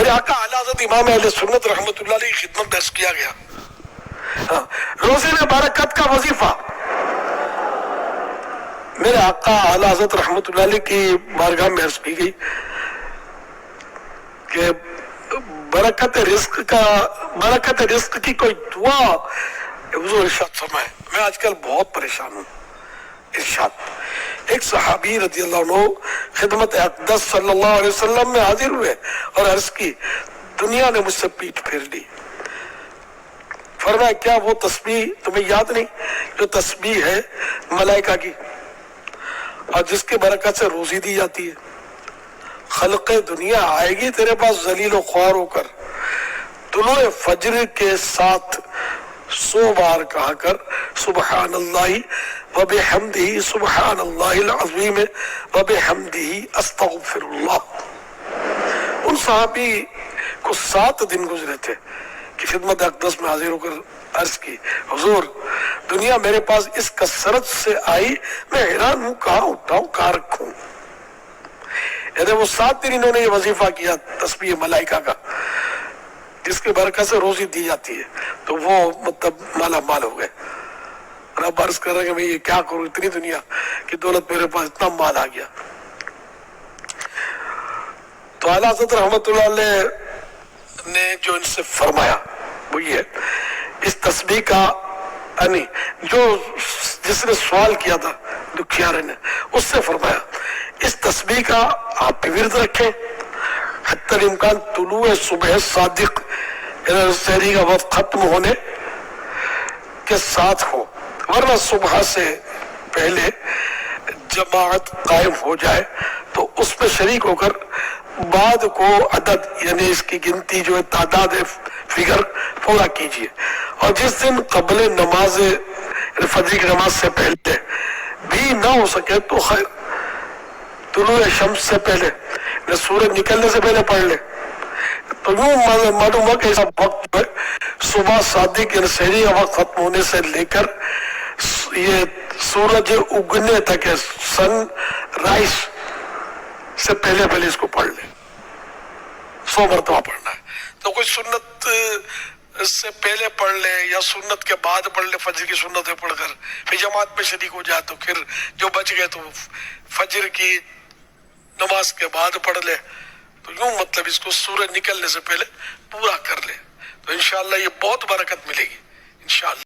میرے آقا اعلیٰ حضرت امام اہل سنت رحمۃ اللہ علیہ کی خدمت درس کیا گیا. روزے میں برکت کا وظیفہ میرے آقا اعلیٰ حضرت رحمۃ اللہ علیہ کی بارگاہ میں عرض کی گئی کہ برکت رزق کی کوئی دعا حضور ارشاد فرمائے. میں آج کل بہت پریشان ہوں. ارشاد ایک صحابی رضی اللہ عنہ خدمت اقدس صلی اللہ علیہ وسلم میں حاضر ہوئے اور عرض کی دنیا نے مجھ سے پیٹھ پھیر لی. فرمایا کیا وہ تسبیح تمہیں یاد نہیں جو تسبیح ہے ملائکہ کی اور جس کی برکت سے روزی دی جاتی ہے؟ خلق دنیا آئے گی تیرے پاس ذلیل و خوار ہو کر، طلوع فجر کے ساتھ 100 بار کہا کر سبحان اللہ وبحمدہ سبحان اللہ العظیم وبحمدہ استغفر اللہ. ان صحابی کو 7 دن گزرے تھے کہ خدمت اقدس میں حاضر ہو کر عرض کی حضور دنیا میرے پاس اس کثرت سے آئی، میں حیران ہوں کہاں اٹھاؤں کہاں رکھوں. یعنی وہ 7 دن انہوں نے یہ وظیفہ کیا تسبیح ملائکہ کا جس کی برکت سے روزی دی جاتی ہے، تو وہ مطلب مالا مال ہو گئے. رب عرض کر رہے ہیں کہ میں یہ کیا کروں، اتنی دنیا کی دولت میرے پاس، اتنا مال آ گیا. تو اعلیٰ حضرت رحمۃ اللہ علیہ نے جو ان سے فرمایا وہ یہ اس تسبیح کا یعنی جو جس نے سوال کیا تھا دکھیارے نے، اس سے فرمایا اس تسبیح کا آپ بھی ورد رکھیں حتی الامکان طلوع صبح صادق یعنی سحری کا وقت ختم ہونے کے ساتھ ہو، ورنہ صبح سے پہلے جماعت قائم ہو جائے تو اس پہ شریک ہو کر بعد کو عدد یعنی اس کی گنتی جو ہے تعداد فگر پورا کیجیے. اور جس دن قبل نماز فجر کی نماز سے پہلے بھی نہ ہو سکے تو خیر طلوع شمس سے پہلے سورج نکلنے سے پہلے پڑھ لے. تو یوں معلوم ہوا کہ ایسا وقت صبح صادق یعنی سحری کا وقت ختم ہونے سے لے کر یہ سورج اگنے تک ہے، سن رائز سے پہلے اس کو پڑھ لے. 100 مرتبہ پڑھنا ہے. تو کوئی سنت سے پہلے پڑھ لے یا سنت کے بعد پڑھ لے، فجر کی سنتیں پڑھ کر پھر جماعت میں شریک ہو جائے تو پھر جو بچ گئے تو فجر کی نماز کے بعد پڑھ لے. تو یوں مطلب اس کو سورج نکلنے سے پہلے پورا کر لے تو انشاءاللہ یہ بہت برکت ملے گی انشاءاللہ.